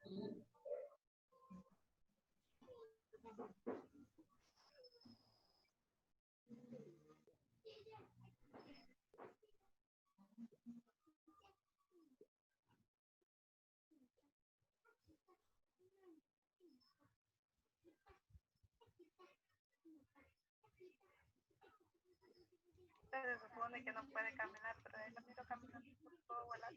Se supone que no puede caminar, pero él lo miro caminando por todo volar.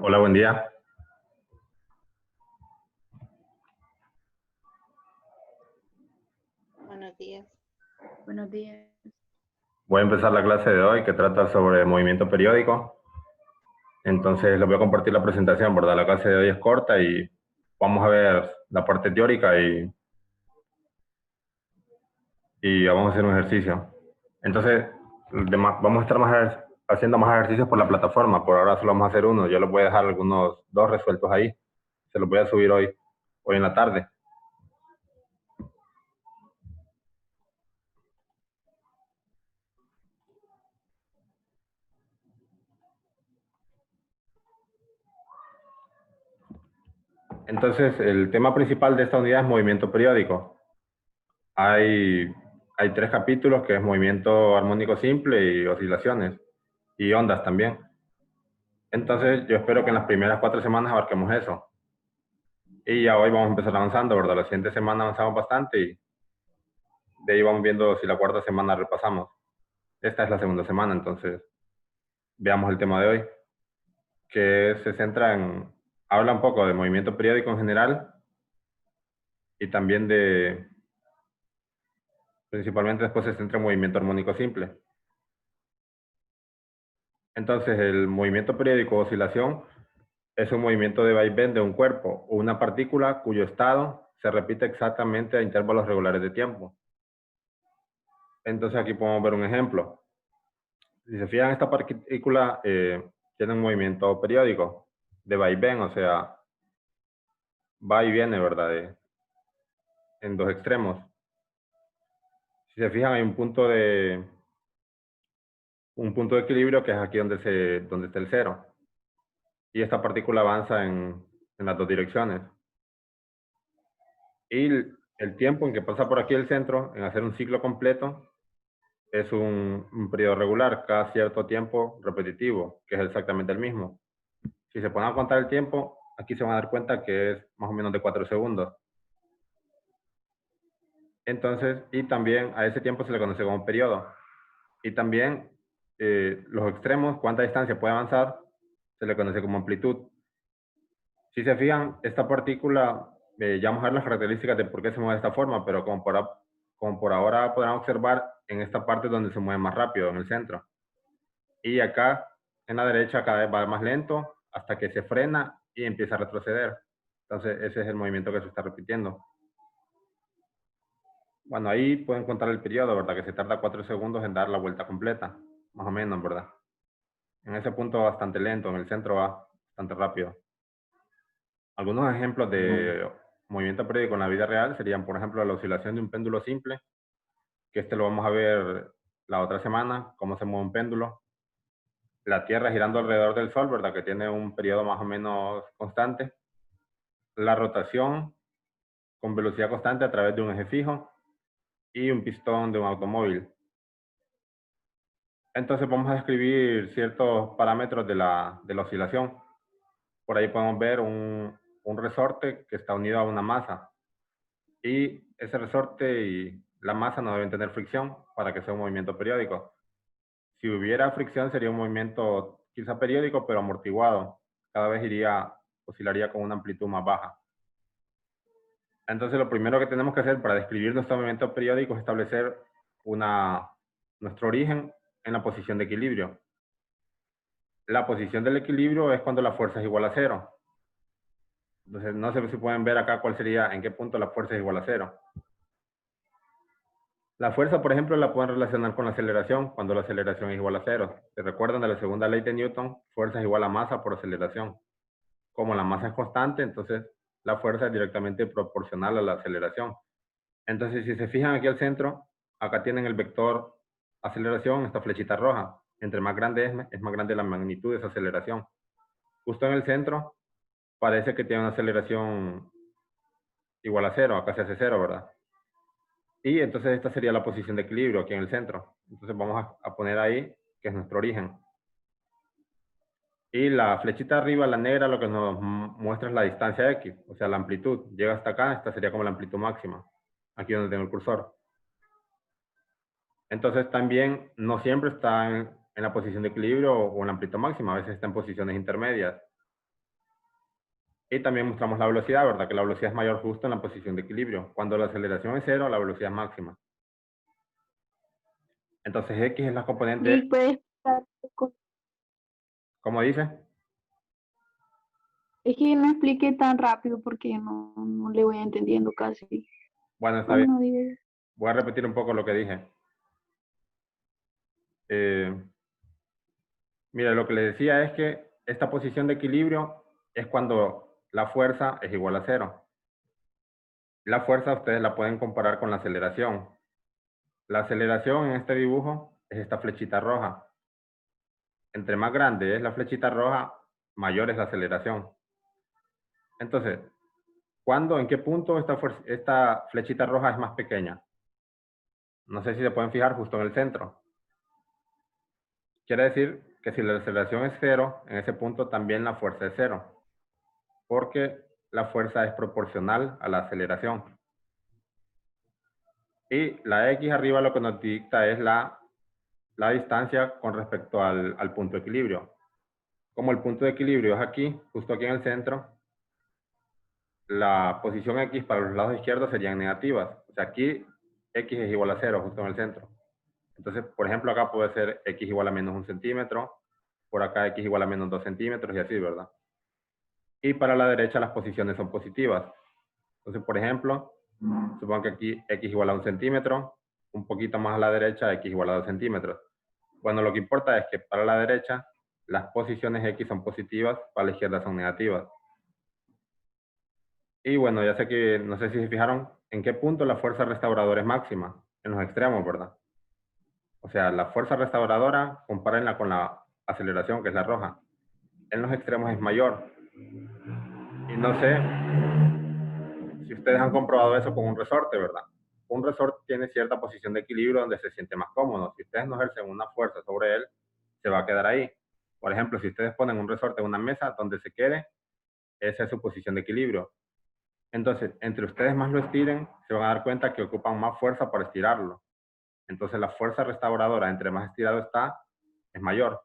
Hola, buen día. Buenos días. Buenos días. Voy a empezar la clase de hoy que trata sobre movimiento periódico. Entonces les voy a compartir la presentación, ¿verdad? La clase de hoy es corta y vamos a ver la parte teórica y vamos a hacer un ejercicio. Entonces vamos a estar haciendo más ejercicios por la plataforma. Por ahora solo vamos a hacer uno. Yo les voy a dejar algunos 2 resueltos ahí. Se los voy a subir hoy en la tarde. Entonces, el tema principal de esta unidad es movimiento periódico. Hay 3 capítulos, que es movimiento armónico simple y oscilaciones, y ondas también. Entonces, yo espero que en las primeras 4 semanas abarquemos eso. Y ya hoy vamos a empezar avanzando, ¿verdad? La siguiente semana avanzamos bastante y de ahí vamos viendo si la 4ª semana repasamos. Esta es la 2ª semana, entonces veamos el tema de hoy, que se centra habla un poco de movimiento periódico en general y también principalmente después se centra en movimiento armónico simple. Entonces, el movimiento periódico o oscilación es un movimiento de vaivén de un cuerpo o una partícula cuyo estado se repite exactamente a intervalos regulares de tiempo. Entonces, aquí podemos ver un ejemplo. Si se fijan, esta partícula tiene un movimiento periódico de vaivén, o sea, va y viene, ¿verdad? En 2 extremos. Si se fijan, hay un punto de equilibrio que es aquí donde está el cero. Y esta partícula avanza en las 2 direcciones. Y el tiempo en que pasa por aquí el centro, en hacer un ciclo completo, es un periodo regular, cada cierto tiempo repetitivo, que es exactamente el mismo. Si se ponen a contar el tiempo, aquí se van a dar cuenta que es más o menos de 4 segundos. Entonces, y también a ese tiempo se le conoce como periodo. Y también los extremos, cuánta distancia puede avanzar, se le conoce como amplitud. Si se fijan, esta partícula, ya vamos a ver las características de por qué se mueve de esta forma, pero como por ahora podrán observar, en esta parte donde se mueve más rápido, en el centro. Y acá, en la derecha, cada vez va más lento, hasta que se frena y empieza a retroceder. Entonces, ese es el movimiento que se está repitiendo. Bueno, ahí pueden encontrar el periodo, ¿verdad? Que se tarda 4 segundos en dar la vuelta completa, más o menos, ¿verdad? En ese punto va bastante lento, en el centro va bastante rápido. Algunos ejemplos de movimiento periódico en la vida real serían, por ejemplo, la oscilación de un péndulo simple, que este lo vamos a ver la otra semana, cómo se mueve un péndulo. La Tierra girando alrededor del Sol, ¿verdad? Que tiene un periodo más o menos constante. La rotación con velocidad constante a través de un eje fijo y un pistón de un automóvil. Entonces vamos a describir ciertos parámetros de la oscilación. Por ahí podemos ver un resorte que está unido a una masa. Y ese resorte y la masa no deben tener fricción para que sea un movimiento periódico. Si hubiera fricción sería un movimiento quizá periódico pero amortiguado. Cada vez oscilaría con una amplitud más baja. Entonces lo primero que tenemos que hacer para describir nuestro movimiento periódico es establecer nuestro origen en la posición de equilibrio. La posición del equilibrio es cuando la fuerza es igual a cero. Entonces no sé si pueden ver acá cuál sería, en qué punto la fuerza es igual a cero. La fuerza, por ejemplo, la pueden relacionar con la aceleración, cuando la aceleración es igual a cero. ¿Se recuerdan de la segunda ley de Newton? Fuerza es igual a masa por aceleración. Como la masa es constante, entonces la fuerza es directamente proporcional a la aceleración. Entonces, si se fijan aquí al centro, acá tienen el vector aceleración, esta flechita roja. Entre más grande es más grande la magnitud de esa aceleración. Justo en el centro, parece que tiene una aceleración igual a cero. Acá se hace cero, ¿verdad? Y entonces esta sería la posición de equilibrio aquí en el centro. Entonces vamos a poner ahí que es nuestro origen. Y la flechita arriba, la negra, lo que nos muestra es la distancia X, o sea, la amplitud. Llega hasta acá, esta sería como la amplitud máxima, aquí donde tengo el cursor. Entonces también no siempre está en la posición de equilibrio o en la amplitud máxima, a veces está en posiciones intermedias. Y también mostramos la velocidad, ¿verdad? Que la velocidad es mayor justo en la posición de equilibrio. Cuando la aceleración es cero, la velocidad es máxima. Entonces X es la componente, Jake, ¿puedes explicar? ¿cómo dice? Es que no expliqué tan rápido porque no le voy entendiendo casi. Bueno, está Bueno, bien. no digas. Voy a repetir un poco lo que dije. Mira, lo que le decía es que esta posición de equilibrio es cuando la fuerza es igual a cero. La fuerza ustedes la pueden comparar con la aceleración. La aceleración en este dibujo es esta flechita roja. Entre más grande es la flechita roja, mayor es la aceleración. Entonces, ¿cuándo, en qué punto esta flechita roja es más pequeña? No sé si se pueden fijar justo en el centro. Quiere decir que si la aceleración es cero, en ese punto también la fuerza es cero, porque la fuerza es proporcional a la aceleración. Y la X arriba lo que nos dicta es la distancia con respecto al punto de equilibrio. Como el punto de equilibrio es aquí, justo aquí en el centro, la posición X para los lados izquierdos serían negativas. O sea, aquí X es igual a cero, justo en el centro. Entonces, por ejemplo, acá puede ser X igual a menos 1 centímetro, por acá X igual a menos 2 centímetros y así, ¿verdad? Y para la derecha las posiciones son positivas. Entonces, por ejemplo, supongo que aquí X igual a 1 centímetro, un poquito más a la derecha X igual a 2 centímetros. Bueno, lo que importa es que para la derecha las posiciones X son positivas, para la izquierda son negativas. Y bueno, ya sé que, no sé si se fijaron, en qué punto la fuerza restauradora es máxima, en los extremos, ¿verdad? O sea, la fuerza restauradora, compárenla con la aceleración, que es la roja. En los extremos es mayor. Y no sé si ustedes han comprobado eso con un resorte, ¿verdad? Un resorte tiene cierta posición de equilibrio donde se siente más cómodo. Si ustedes no ejercen una fuerza sobre él, se va a quedar ahí. Por ejemplo, si ustedes ponen un resorte en una mesa donde se quede, esa es su posición de equilibrio. Entonces, entre ustedes más lo estiren, se van a dar cuenta que ocupan más fuerza para estirarlo. Entonces, la fuerza restauradora, entre más estirado está, es mayor.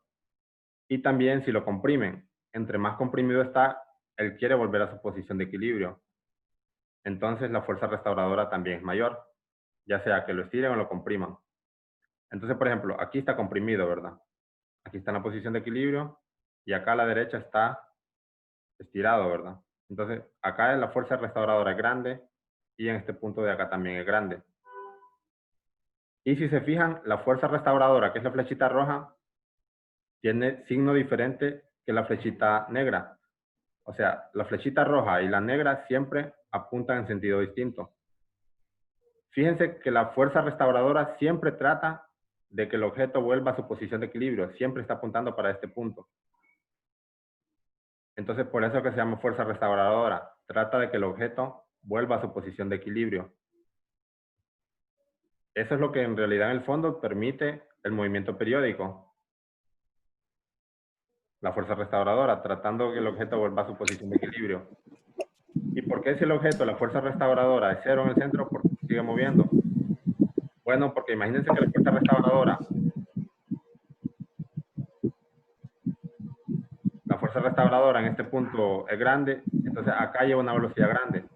Y también si lo comprimen, entre más comprimido está, él quiere volver a su posición de equilibrio. Entonces, la fuerza restauradora también es mayor, ya sea que lo estiren o lo compriman. Entonces, por ejemplo, aquí está comprimido, ¿verdad? Aquí está en la posición de equilibrio y acá a la derecha está estirado, ¿verdad? Entonces, acá la fuerza restauradora es grande y en este punto de acá también es grande. Y si se fijan, la fuerza restauradora, que es la flechita roja, tiene signo diferente que la flechita negra. O sea, la flechita roja y la negra siempre apuntan en sentido distinto. Fíjense que la fuerza restauradora siempre trata de que el objeto vuelva a su posición de equilibrio, siempre está apuntando para este punto. Entonces, por eso que se llama fuerza restauradora, trata de que el objeto vuelva a su posición de equilibrio. Eso es lo que en realidad en el fondo permite el movimiento periódico. La fuerza restauradora, tratando que el objeto vuelva a su posición de equilibrio. ¿Y por qué si el objeto, la fuerza restauradora, es cero en el centro, por qué se sigue moviendo? Bueno, porque imagínense que la fuerza restauradora en este punto es grande, entonces acá lleva una velocidad grande.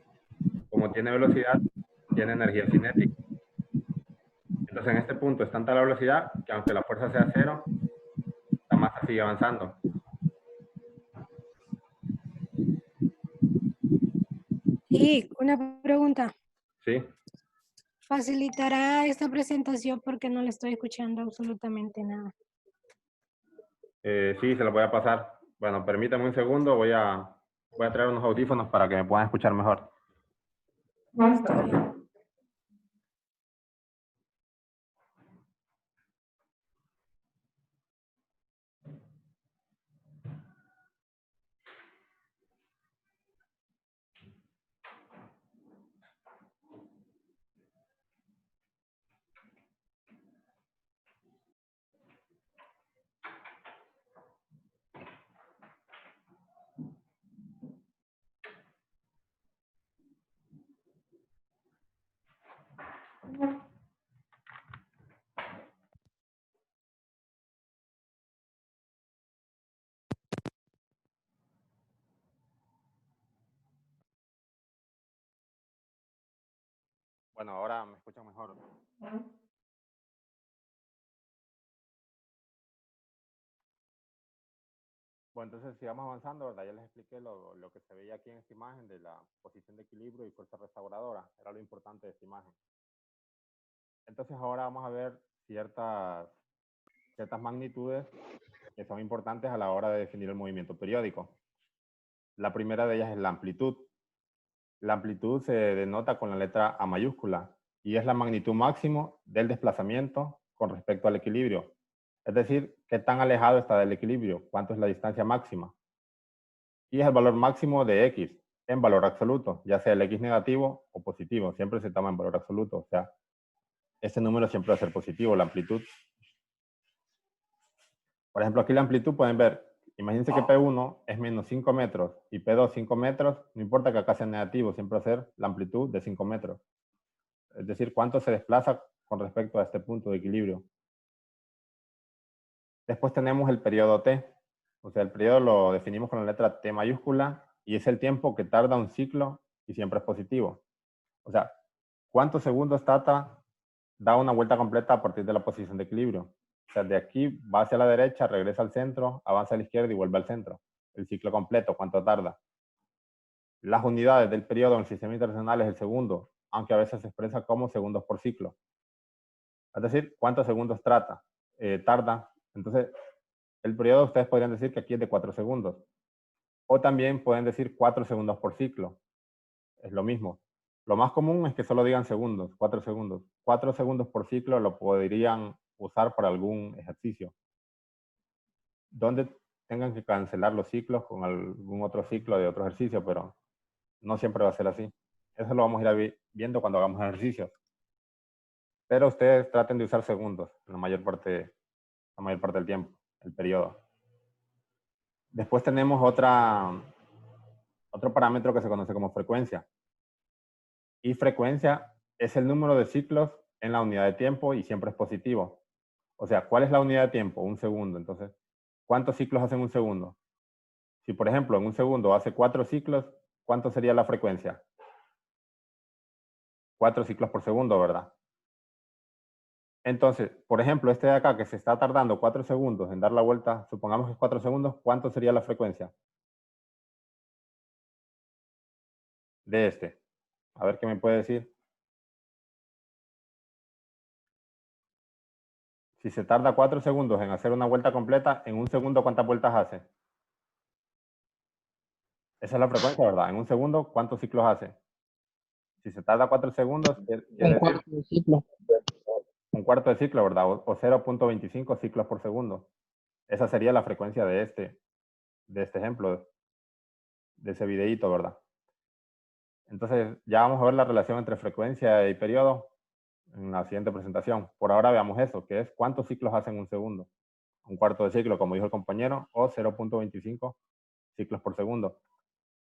Como tiene velocidad, tiene energía cinética. Entonces en este punto es tanta la velocidad que aunque la fuerza sea cero, la masa sigue avanzando. Y una pregunta. ¿Sí? ¿Facilitará esta presentación porque no le estoy escuchando absolutamente nada? Sí, se lo voy a pasar. Bueno, permítame un segundo, voy a traer unos audífonos para que me puedan escuchar mejor. Está bien. Bueno, ahora me escuchan mejor. Bueno, entonces sigamos avanzando, ¿verdad? Ya les expliqué lo que se veía aquí en esta imagen de la posición de equilibrio y fuerza restauradora. Era lo importante de esta imagen. Entonces ahora vamos a ver ciertas magnitudes que son importantes a la hora de definir el movimiento periódico. La primera de ellas es la amplitud. La amplitud se denota con la letra A mayúscula y es la magnitud máximo del desplazamiento con respecto al equilibrio. Es decir, qué tan alejado está del equilibrio, cuánto es la distancia máxima. Y es el valor máximo de X en valor absoluto, ya sea el X negativo o positivo. Siempre se toma en valor absoluto, o sea, ese número siempre va a ser positivo, la amplitud. Por ejemplo, aquí la amplitud pueden ver, imagínense que P1 es menos 5 metros y P2 5 metros, no importa que acá sea negativo, siempre va a ser la amplitud de 5 metros. Es decir, cuánto se desplaza con respecto a este punto de equilibrio. Después tenemos el periodo T. O sea, el periodo lo definimos con la letra T mayúscula y es el tiempo que tarda un ciclo y siempre es positivo. O sea, ¿cuántos segundos da una vuelta completa a partir de la posición de equilibrio? O sea, de aquí va hacia la derecha, regresa al centro, avanza a la izquierda y vuelve al centro. El ciclo completo, ¿cuánto tarda? Las unidades del periodo en el sistema internacional es el segundo, aunque a veces se expresa como segundos por ciclo. Es decir, ¿cuántos segundos tarda? Entonces, el periodo ustedes podrían decir que aquí es de 4 segundos. O también pueden decir 4 segundos por ciclo. Es lo mismo. Lo más común es que solo digan segundos, 4 segundos. 4 segundos por ciclo lo podrían usar para algún ejercicio. Donde tengan que cancelar los ciclos con algún otro ciclo de otro ejercicio, pero no siempre va a ser así. Eso lo vamos a ir viendo cuando hagamos ejercicios. Pero ustedes traten de usar segundos la mayor parte del tiempo, el periodo. Después tenemos otro parámetro que se conoce como frecuencia. Y frecuencia es el número de ciclos en la unidad de tiempo y siempre es positivo. O sea, ¿cuál es la unidad de tiempo? Un segundo. Entonces, ¿cuántos ciclos hacen un segundo? Si, por ejemplo, en un segundo hace 4 ciclos, ¿cuánto sería la frecuencia? 4 ciclos por segundo, ¿verdad? Entonces, por ejemplo, este de acá que se está tardando 4 segundos en dar la vuelta, supongamos que es 4 segundos, ¿cuánto sería la frecuencia? de este. A ver qué me puede decir. Si se tarda 4 segundos en hacer una vuelta completa, en un segundo, ¿cuántas vueltas hace? Esa es la frecuencia, ¿verdad? En un segundo, ¿cuántos ciclos hace? Si se tarda 4 segundos, quiere Un decir cuarto de ciclo. un cuarto de ciclo, ¿verdad? O 0.25 ciclos por segundo. Esa sería la frecuencia de este ejemplo, de ese videíto, ¿verdad? Entonces, ya vamos a ver la relación entre frecuencia y periodo en la siguiente presentación. Por ahora veamos eso, que es cuántos ciclos hacen un segundo. Un cuarto de ciclo, como dijo el compañero, o 0.25 ciclos por segundo.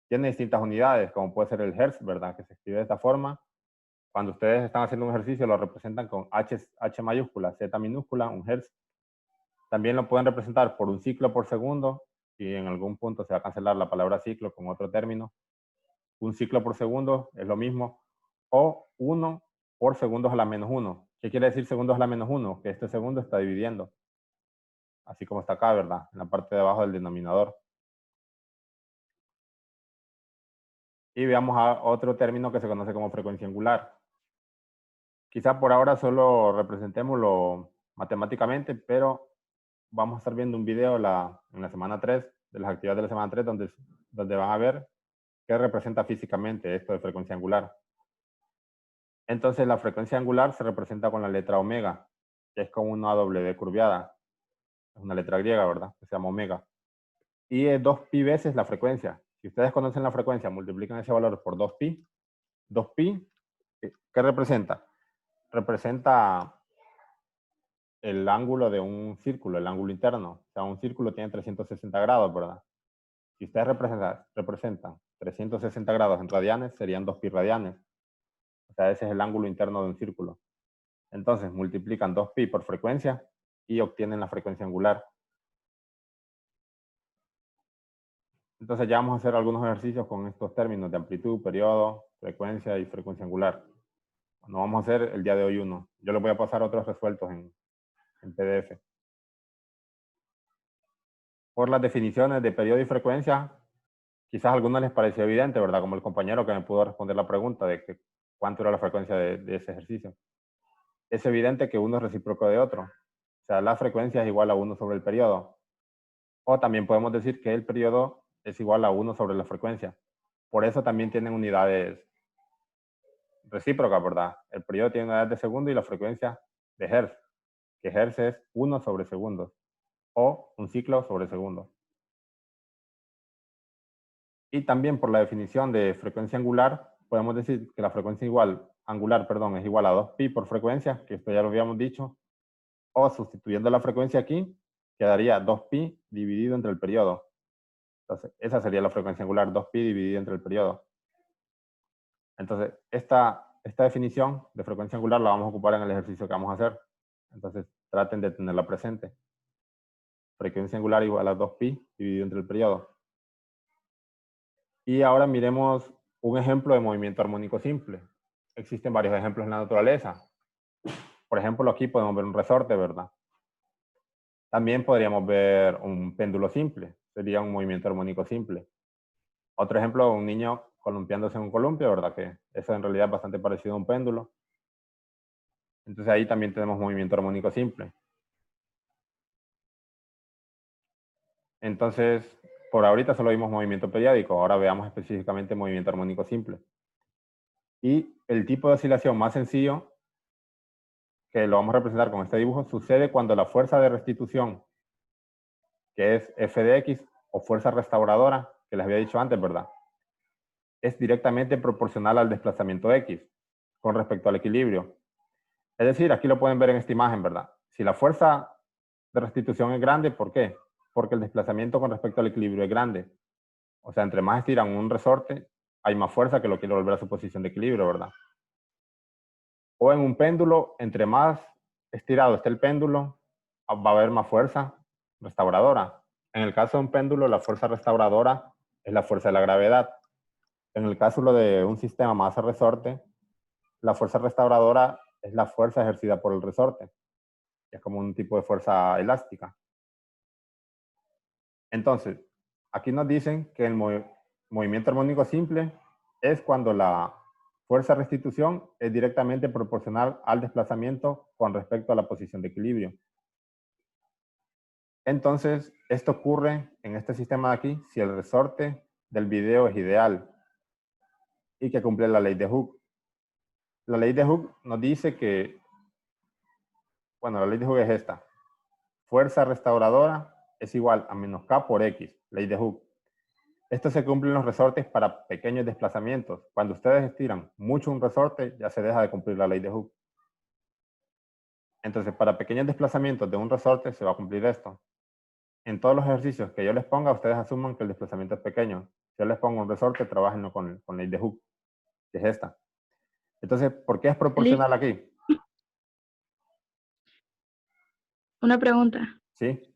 Tiene distintas unidades, como puede ser el Hertz, ¿verdad? Que se escribe de esta forma. Cuando ustedes están haciendo un ejercicio, lo representan con H mayúscula, Z minúscula, un Hertz. También lo pueden representar por un ciclo por segundo, y en algún punto se va a cancelar la palabra ciclo con otro término. Un ciclo por segundo es lo mismo, o 1 por segundos a la menos 1. ¿Qué quiere decir segundos a la menos 1? Que este segundo está dividiendo, así como está acá, ¿verdad? En la parte de abajo del denominador. Y veamos a otro término que se conoce como frecuencia angular. Quizá por ahora solo representémoslo matemáticamente, pero vamos a estar viendo un video en la semana 3, de las actividades de la semana 3, donde van a ver qué representa físicamente esto de frecuencia angular. Entonces la frecuencia angular se representa con la letra omega, que es como una W curviada. Es una letra griega, ¿verdad? Que se llama omega. Y es 2pi veces la frecuencia. Si ustedes conocen la frecuencia, multiplican ese valor por 2pi. 2pi, ¿qué representa? Representa el ángulo de un círculo, el ángulo interno. O sea, un círculo tiene 360 grados, ¿verdad? Si ustedes representan 360 grados en radianes, serían 2pi radianes. O sea, ese es el ángulo interno de un círculo. Entonces, multiplican 2pi por frecuencia y obtienen la frecuencia angular. Entonces, ya vamos a hacer algunos ejercicios con estos términos de amplitud, periodo, frecuencia y frecuencia angular. No vamos a hacer el día de hoy uno. Yo les voy a pasar otros resueltos en PDF. Por las definiciones de periodo y frecuencia, quizás a algunos les pareció evidente, ¿verdad? Como el compañero que me pudo responder la pregunta de que cuánto era la frecuencia de ese ejercicio. Es evidente que uno es recíproco de otro. O sea, la frecuencia es igual a 1 sobre el periodo. O también podemos decir que el periodo es igual a 1 sobre la frecuencia. Por eso también tienen unidades recíprocas, ¿verdad? El periodo tiene unidades de segundo y la frecuencia de Hertz, que Hertz es 1 sobre segundos, o un ciclo sobre segundo. Y también por la definición de frecuencia angular, podemos decir que la frecuencia angular es igual a 2pi por frecuencia, que esto ya lo habíamos dicho, o sustituyendo la frecuencia aquí, quedaría 2pi dividido entre el periodo. Entonces, esa sería la frecuencia angular, 2pi dividido entre el periodo. Entonces, esta definición de frecuencia angular la vamos a ocupar en el ejercicio que vamos a hacer. Entonces, traten de tenerla presente. Frecuencia angular igual a 2pi dividido entre el periodo. Y ahora miremos un ejemplo de movimiento armónico simple. Existen varios ejemplos en la naturaleza. Por ejemplo, aquí podemos ver un resorte, ¿verdad? También podríamos ver un péndulo simple. Sería un movimiento armónico simple. Otro ejemplo, un niño columpiándose en un columpio, ¿verdad? Que eso en realidad es bastante parecido a un péndulo. Entonces ahí también tenemos movimiento armónico simple. Entonces, por ahorita solo vimos movimiento periódico. Ahora veamos específicamente movimiento armónico simple. Y el tipo de oscilación más sencillo, que lo vamos a representar con este dibujo, sucede cuando la fuerza de restitución, que es F de X, o fuerza restauradora, que les había dicho antes, ¿verdad? Es directamente proporcional al desplazamiento X con respecto al equilibrio. Es decir, aquí lo pueden ver en esta imagen, ¿verdad? Si la fuerza de restitución es grande, ¿por qué? Porque el desplazamiento con respecto al equilibrio es grande. O sea, entre más estiran un resorte, hay más fuerza que lo quiere volver a su posición de equilibrio, ¿verdad? O en un péndulo, entre más estirado esté el péndulo, va a haber más fuerza restauradora. En el caso de un péndulo, la fuerza restauradora es la fuerza de la gravedad. En el caso de un sistema masa-resorte, la fuerza restauradora es la fuerza ejercida por el resorte. Es como un tipo de fuerza elástica. Entonces, aquí nos dicen que el movimiento armónico simple es cuando la fuerza de restitución es directamente proporcional al desplazamiento con respecto a la posición de equilibrio. Entonces, esto ocurre en este sistema de aquí si el resorte del video es ideal y que cumple la ley de Hooke. La ley de Hooke nos dice que, bueno, la ley de Hooke es esta. Fuerza restauradora es igual a menos K por X, ley de Hooke. Esto se cumple en los resortes para pequeños desplazamientos. Cuando ustedes estiran mucho un resorte, ya se deja de cumplir la ley de Hooke. Entonces, para pequeños desplazamientos de un resorte se va a cumplir esto. En todos los ejercicios que yo les ponga, ustedes asuman que el desplazamiento es pequeño. Si yo les pongo un resorte, trabajen con ley de Hooke, que es esta. Entonces, ¿por qué es proporcional aquí? Una pregunta. ¿Sí?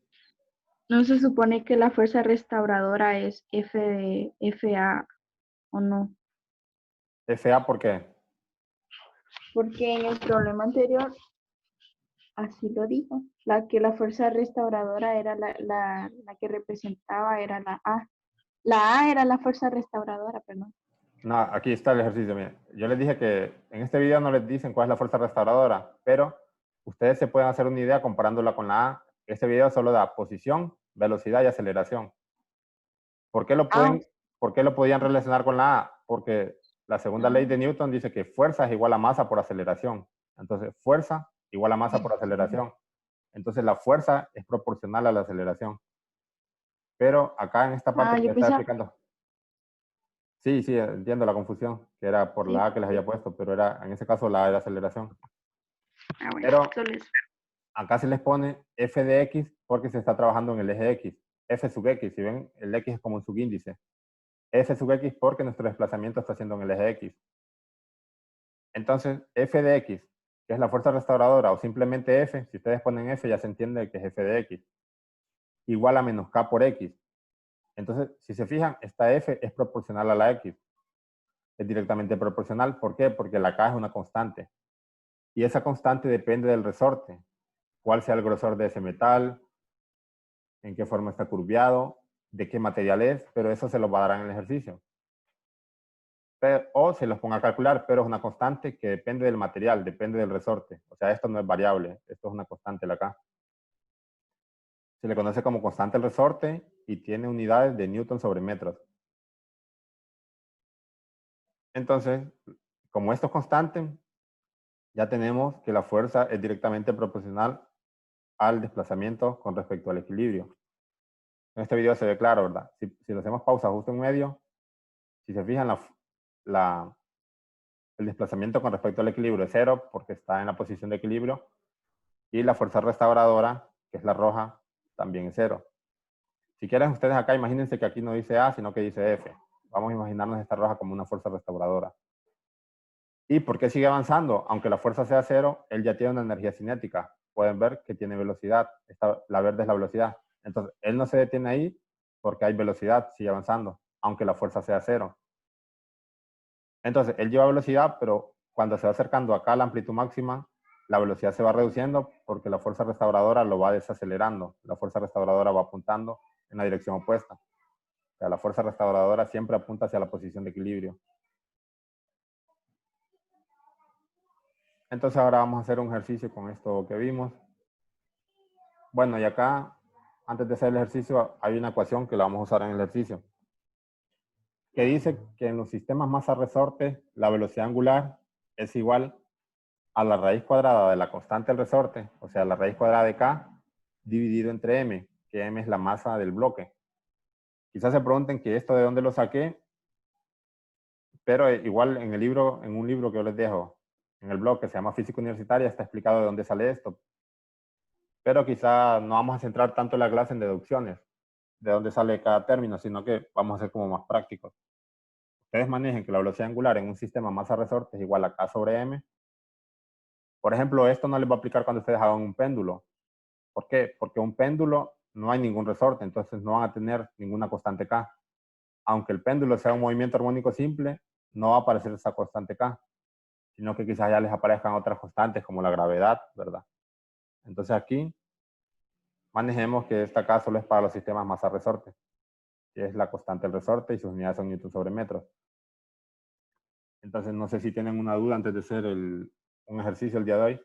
¿No se supone que la fuerza restauradora es FA o no? FA, ¿por qué? Porque en el problema anterior así lo dijo. La fuerza restauradora era la que representaba, era la A. La A era la fuerza restauradora, perdón. No, aquí está el ejercicio. Miren. Yo les dije que en este video no les dicen cuál es la fuerza restauradora, pero ustedes se pueden hacer una idea comparándola con la A. Este video solo da posición, velocidad y aceleración. ¿Por qué lo podían relacionar con la A? Porque la segunda ley de Newton dice que fuerza es igual a masa por aceleración. Entonces, fuerza igual a masa por aceleración. Entonces, la fuerza es proporcional a la aceleración. Pero acá en esta parte que yo les estaba pensaba, explicando. Sí, sí, entiendo la confusión, que era por sí. la A que les había puesto, pero era, en ese caso, la A de aceleración. Bueno, Pero solo eso. acá se les pone f de x porque se está trabajando en el eje x. F sub x, si ven, el x es como un subíndice. F sub x porque nuestro desplazamiento está haciendo en el eje x. Entonces, f de x, que es la fuerza restauradora, o simplemente f, si ustedes ponen f ya se entiende que es f de x, igual a menos k por x. Entonces, si se fijan, esta f es proporcional a la x. Es directamente proporcional. ¿Por qué? Porque la k es una constante. Y esa constante depende del resorte. Cuál sea el grosor de ese metal, en qué forma está curviado, de qué material es, pero eso se lo va a dar en el ejercicio. O se los ponga a calcular, pero es una constante que depende del material, depende del resorte. O sea, esto no es variable, esto es una constante la K. Se le conoce como constante el resorte y tiene unidades de Newton sobre metros. Entonces, como esto es constante, ya tenemos que la fuerza es directamente proporcional al desplazamiento con respecto al equilibrio. En este video se ve claro, ¿verdad? Si le hacemos pausa justo en medio, si se fijan, el desplazamiento con respecto al equilibrio es cero porque está en la posición de equilibrio y la fuerza restauradora, que es la roja, también es cero. Si quieren ustedes acá, imagínense que aquí no dice A, sino que dice F. Vamos a imaginarnos esta roja como una fuerza restauradora. ¿Y por qué sigue avanzando? Aunque la fuerza sea cero, él ya tiene una energía cinética. Pueden ver que tiene velocidad. La verde es la velocidad. Entonces, él no se detiene ahí porque hay velocidad, sigue avanzando, aunque la fuerza sea cero. Entonces, él lleva velocidad, pero cuando se va acercando acá a la amplitud máxima, la velocidad se va reduciendo porque la fuerza restauradora lo va desacelerando. La fuerza restauradora va apuntando en la dirección opuesta. O sea, la fuerza restauradora siempre apunta hacia la posición de equilibrio. Entonces ahora vamos a hacer un ejercicio con esto que vimos. Bueno, y acá, antes de hacer el ejercicio, hay una ecuación que la vamos a usar en el ejercicio. Que dice que en los sistemas masa-resorte, la velocidad angular es igual a la raíz cuadrada de la constante del resorte, o sea, la raíz cuadrada de K, dividido entre M, que M es la masa del bloque. Quizás se pregunten que esto de dónde lo saqué, pero igual en el libro, en un libro que yo les dejo en el blog que se llama Física Universitaria, está explicado de dónde sale esto. Pero quizá no vamos a centrar tanto la clase en deducciones, de dónde sale cada término, sino que vamos a ser como más prácticos. Ustedes manejen que la velocidad angular en un sistema masa-resorte es igual a K sobre M. Por ejemplo, esto no les va a aplicar cuando ustedes hagan un péndulo. ¿Por qué? Porque un péndulo no hay ningún resorte, entonces no van a tener ninguna constante K. Aunque el péndulo sea un movimiento armónico simple, no va a aparecer esa constante K, sino que quizás ya les aparezcan otras constantes como la gravedad, ¿verdad? Entonces aquí manejemos que esta K solo es para los sistemas masa-resorte, que es la constante del resorte y sus unidades son newton sobre metros. Entonces, no sé si tienen una duda antes de hacer un ejercicio el día de hoy.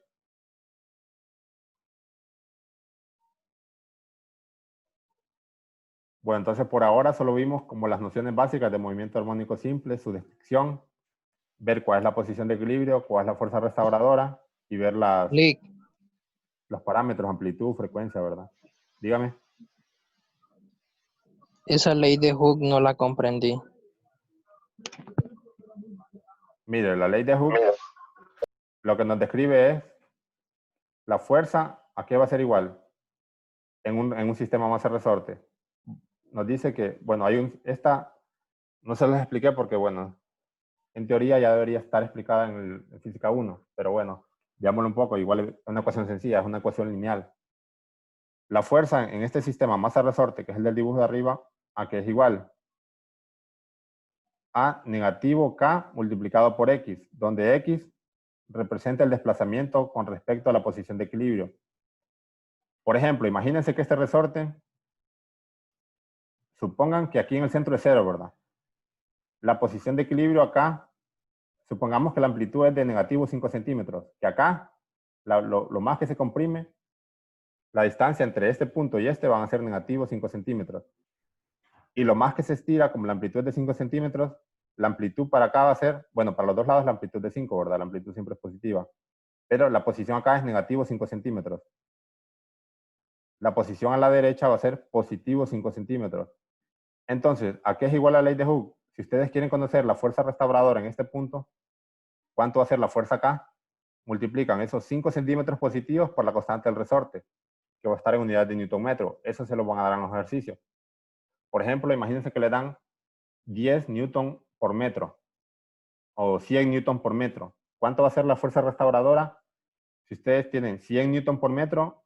Bueno, entonces por ahora solo vimos como las nociones básicas de movimiento armónico simple, su descripción, ver cuál es la posición de equilibrio, cuál es la fuerza restauradora y ver los parámetros, amplitud, frecuencia, ¿verdad? Dígame. Esa ley de Hooke no la comprendí. Mire, la ley de Hooke lo que nos describe es la fuerza, ¿a qué va a ser igual? En un sistema masa-resorte. Nos dice que, bueno, no se las expliqué porque, bueno, en teoría ya debería estar explicada en Física 1, pero bueno, veámoslo un poco, igual es una ecuación sencilla, es una ecuación lineal. La fuerza en este sistema masa-resorte, que es el del dibujo de arriba, ¿a qué es igual? A negativo K multiplicado por X, donde X representa el desplazamiento con respecto a la posición de equilibrio. Por ejemplo, imagínense que este resorte, supongan que aquí en el centro es 0, ¿verdad? La posición de equilibrio acá, supongamos que la amplitud es de negativo 5 centímetros, que acá, lo más que se comprime, la distancia entre este punto y este van a ser negativo 5 centímetros. Y lo más que se estira, como la amplitud es de 5 centímetros, la amplitud para acá va a ser, bueno, para los dos lados la amplitud de 5, ¿verdad? La amplitud siempre es positiva. Pero la posición acá es negativo 5 centímetros. La posición a la derecha va a ser positivo 5 centímetros. Entonces, ¿a qué es igual la ley de Hooke? Si ustedes quieren conocer la fuerza restauradora en este punto, ¿cuánto va a ser la fuerza acá? Multiplican esos 5 centímetros positivos por la constante del resorte, que va a estar en unidades de Newton metro. Eso se lo van a dar en los ejercicios. Por ejemplo, imagínense que le dan 10 Newton por metro o 100 Newton por metro. ¿Cuánto va a ser la fuerza restauradora? Si ustedes tienen 100 Newton por metro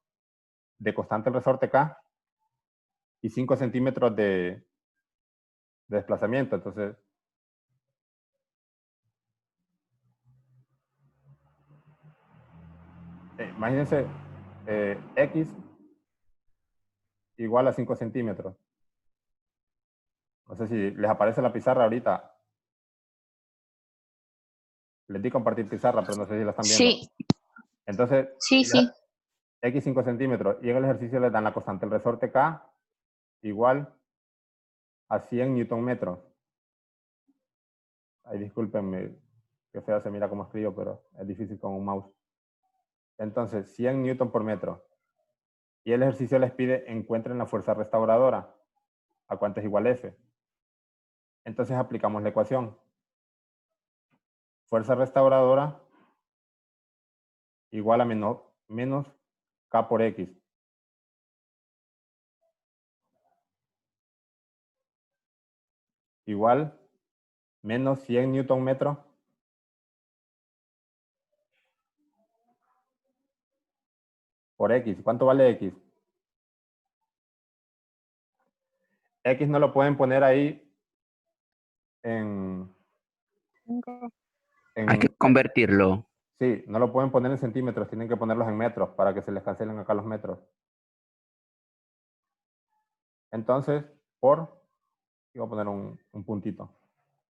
de constante del resorte K y 5 centímetros de desplazamiento, entonces imagínense X igual a 5 centímetros. No sé si les aparece la pizarra ahorita. Les di compartir pizarra, pero no sé si la están viendo. Sí, Entonces, sí, sí. X 5 centímetros. Y en el ejercicio les dan la constante del resorte K igual a 100 Newton metros. Ay, discúlpenme, que fea se mira como escribo, pero es difícil con un mouse. Entonces, 100 Newton por metro. Y el ejercicio les pide encuentren la fuerza restauradora. ¿A cuánto es igual F? Entonces aplicamos la ecuación. Fuerza restauradora igual a menos K por X. Igual menos 100 Newton metro por X. ¿Cuánto vale X? X no lo pueden poner ahí Hay que convertirlo. Sí, no lo pueden poner en centímetros, tienen que ponerlos en metros para que se les cancelen acá los metros. Entonces, voy a poner un puntito.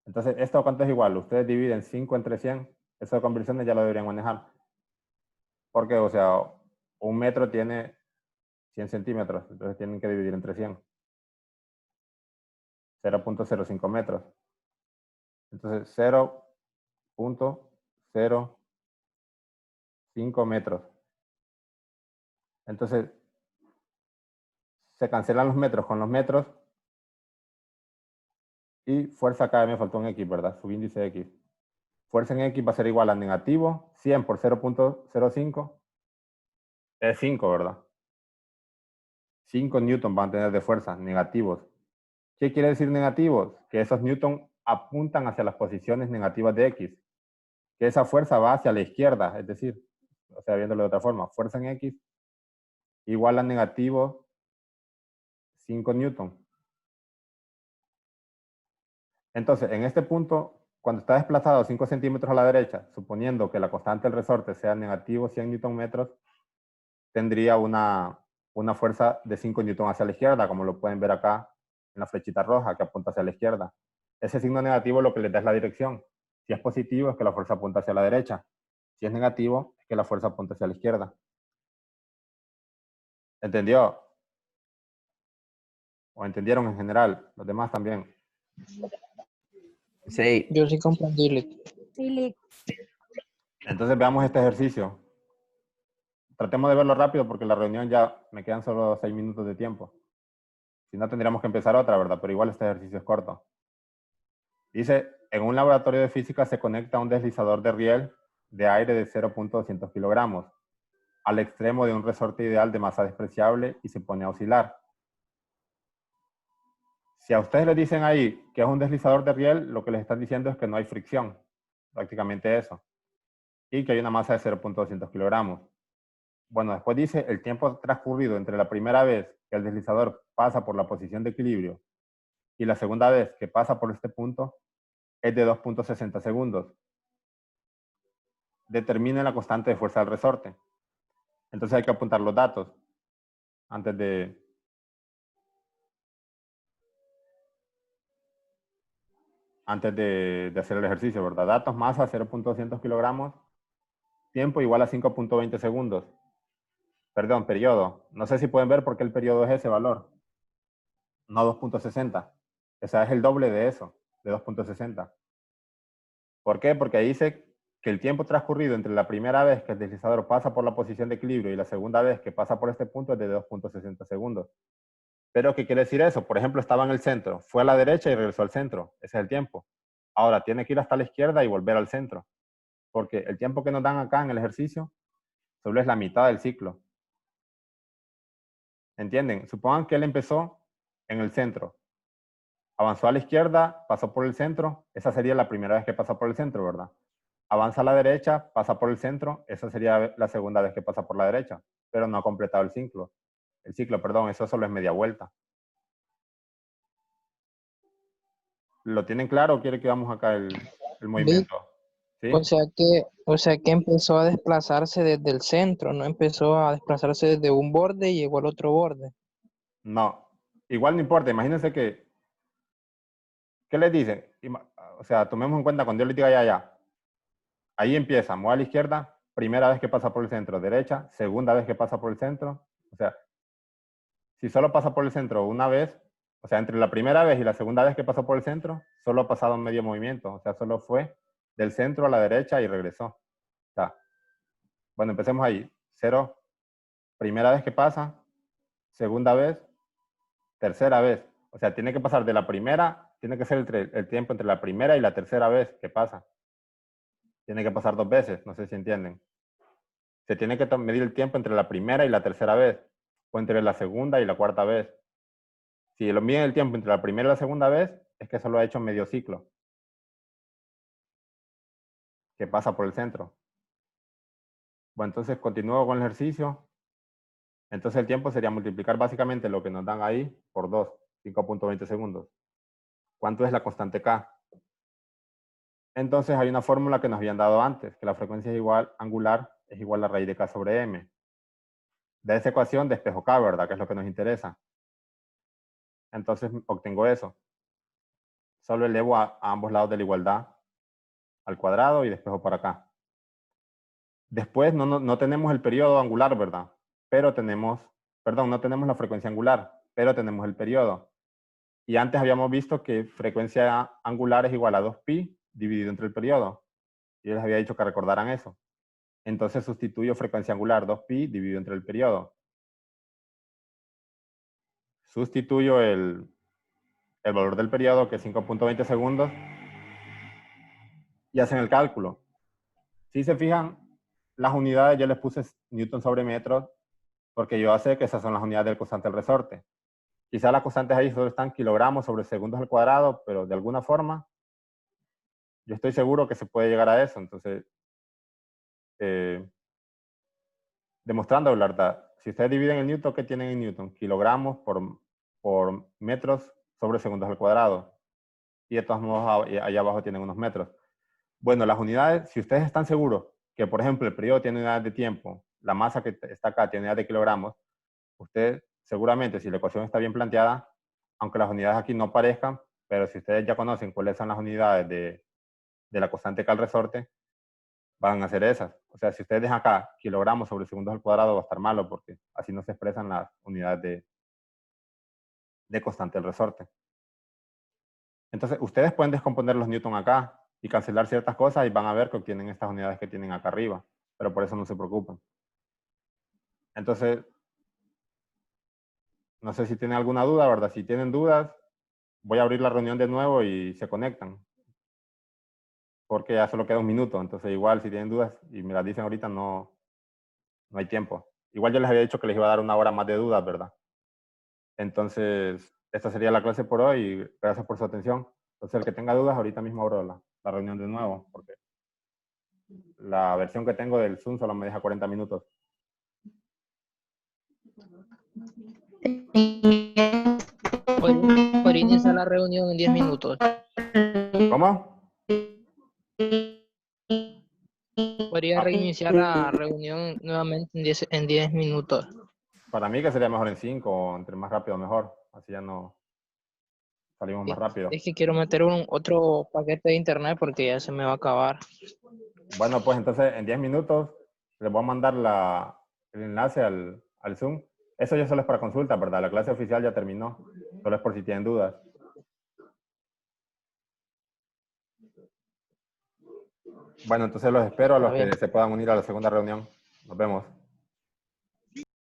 Entonces, ¿esto cuánto es igual? Ustedes dividen 5 entre 100. Eso de conversiones ya lo deberían manejar. Porque, o sea, un metro tiene 100 centímetros. Entonces tienen que dividir entre 100. 0.05 metros. Entonces, 0.05 metros. Entonces, se cancelan los metros con los metros. Y fuerza acá me faltó un X, ¿verdad? Subíndice X. Fuerza en X va a ser igual a negativo 100 por 0.05. Es 5, ¿verdad? 5 newton van a tener de fuerza, negativos. ¿Qué quiere decir negativos? Que esos newton apuntan hacia las posiciones negativas de X. Que esa fuerza va hacia la izquierda, es decir, o sea, viéndolo de otra forma, fuerza en X igual a negativo 5 newton. Entonces, en este punto, cuando está desplazado 5 centímetros a la derecha, suponiendo que la constante del resorte sea negativo 100 newton metros, tendría una fuerza de 5 newton hacia la izquierda, como lo pueden ver acá en la flechita roja que apunta hacia la izquierda. Ese signo negativo lo que les da es la dirección. Si es positivo, es que la fuerza apunta hacia la derecha. Si es negativo, es que la fuerza apunta hacia la izquierda. ¿Entendió? ¿O entendieron en general? Los demás también. Sí. Yo sí comprendí, Lick. Sí, Lick. Entonces veamos este ejercicio. Tratemos de verlo rápido porque la reunión ya me quedan solo 6 minutos de tiempo. Si no, tendríamos que empezar otra, ¿verdad? Pero igual este ejercicio es corto. Dice, en un laboratorio de física se conecta un deslizador de riel de aire de 0.200 kilogramos al extremo de un resorte ideal de masa despreciable y se pone a oscilar. Si a ustedes les dicen ahí que es un deslizador de riel, lo que les están diciendo es que no hay fricción, prácticamente eso, y que hay una masa de 0.200 kilogramos. Bueno, después dice el tiempo transcurrido entre la primera vez que el deslizador pasa por la posición de equilibrio y la segunda vez que pasa por este punto es de 2.60 segundos. Determine la constante de fuerza del resorte. Entonces hay que apuntar los datos antes de hacer el ejercicio, ¿verdad? Datos, masa, 0.200 kilogramos, tiempo igual a 5.20 segundos. Perdón, periodo. No sé si pueden ver por qué el periodo es ese valor. No 2.60. O sea, es el doble de eso, de 2.60. ¿Por qué? Porque ahí dice que el tiempo transcurrido entre la primera vez que el deslizador pasa por la posición de equilibrio y la segunda vez que pasa por este punto es de 2.60 segundos. ¿Pero qué quiere decir eso? Por ejemplo, estaba en el centro, fue a la derecha y regresó al centro. Ese es el tiempo. Ahora tiene que ir hasta la izquierda y volver al centro. Porque el tiempo que nos dan acá en el ejercicio solo es la mitad del ciclo. ¿Entienden? Supongan que él empezó en el centro. Avanzó a la izquierda, pasó por el centro. Esa sería la primera vez que pasa por el centro, ¿verdad? Avanza a la derecha, pasa por el centro. Esa sería la segunda vez que pasa por la derecha. Pero no ha completado el ciclo. Eso solo es media vuelta. ¿Lo tienen claro o quiere que vamos acá el movimiento? ¿Sí? O sea que empezó a desplazarse desde el centro, no empezó a desplazarse desde un borde y llegó al otro borde. No, igual no importa. Imagínense que, ¿qué les dicen? O sea, tomemos en cuenta cuando yo les diga ya. Ahí empieza, mueve a la izquierda, primera vez que pasa por el centro, derecha, segunda vez que pasa por el centro. O sea, si solo pasa por el centro una vez, o sea, entre la primera vez y la segunda vez que pasó por el centro, solo ha pasado medio movimiento. O sea, solo fue del centro a la derecha y regresó. O sea, bueno, empecemos ahí. 0, primera vez que pasa, segunda vez, tercera vez. O sea, tiene que pasar de la primera, tiene que ser el tiempo entre la primera y la tercera vez que pasa. Tiene que pasar 2 veces, no sé si entienden. Se tiene que medir el tiempo entre la primera y la tercera vez, o entre la segunda y la cuarta vez. Si lo miden el tiempo entre la primera y la segunda vez, es que solo ha hecho medio ciclo, que pasa por el centro. Bueno, entonces continúo con el ejercicio. Entonces el tiempo sería multiplicar básicamente lo que nos dan ahí por 2, 5.20 segundos. ¿Cuánto es la constante K? Entonces hay una fórmula que nos habían dado antes, que la frecuencia angular es igual a raíz de K sobre M. De esa ecuación despejo K, ¿verdad? Que es lo que nos interesa. Entonces obtengo eso. Solo elevo a ambos lados de la igualdad al cuadrado y despejo por acá. Después no tenemos el periodo angular, ¿verdad? Pero tenemos, perdón, no tenemos la frecuencia angular, pero tenemos el periodo. Y antes habíamos visto que frecuencia angular es igual a 2pi dividido entre el periodo. Y yo les había dicho que recordaran eso. Entonces sustituyo frecuencia angular 2pi dividido entre el periodo. Sustituyo el valor del periodo, que es 5.20 segundos, y hacen el cálculo. Si se fijan, las unidades yo les puse newton sobre metro, porque yo sé que esas son las unidades del constante del resorte. Quizás las constantes ahí solo están kilogramos sobre segundos al cuadrado, pero de alguna forma yo estoy seguro que se puede llegar a eso. Entonces, demostrando la verdad, si ustedes dividen el newton, ¿qué tienen en newton? Kilogramos por metros sobre segundos al cuadrado. Y de todos modos, allá abajo tienen unos metros. Bueno, las unidades, si ustedes están seguros que, por ejemplo, el periodo tiene unidades de tiempo, la masa que está acá tiene unidades de kilogramos, usted seguramente, si la ecuación está bien planteada, aunque las unidades aquí no parezcan, pero si ustedes ya conocen cuáles son las unidades de de la constante K al resorte, van a ser esas. O sea, si ustedes dejan acá kilogramos sobre segundos al cuadrado, va a estar malo, porque así no se expresan las unidades de constante del resorte. Entonces, ustedes pueden descomponer los newton acá y cancelar ciertas cosas y van a ver que obtienen estas unidades que tienen acá arriba, pero por eso no se preocupen. Entonces, no sé si tienen alguna duda, ¿verdad? Si tienen dudas, voy a abrir la reunión de nuevo y se conectan, porque ya solo queda un minuto. Entonces, igual, si tienen dudas y me las dicen ahorita, no hay tiempo. Igual yo les había dicho que les iba a dar una hora más de dudas, ¿verdad? Entonces, esta sería la clase por hoy y gracias por su atención. Entonces, el que tenga dudas, ahorita mismo abro la reunión de nuevo, porque la versión que tengo del Zoom solo me deja 40 minutos. Por iniciar la reunión en 10 minutos. ¿Cómo? Podría reiniciar la reunión nuevamente en 10 minutos. Para mí que sería mejor en 5, o entre más rápido mejor. Así ya no salimos más rápido. Es que quiero meter otro paquete de internet porque ya se me va a acabar. Bueno, pues entonces en 10 minutos les voy a mandar el enlace al Zoom. Eso ya solo es para consulta, ¿verdad? La clase oficial ya terminó. Solo es por si tienen dudas. Bueno, entonces los espero a los Está bien. que se puedan unir a la segunda reunión. Nos vemos.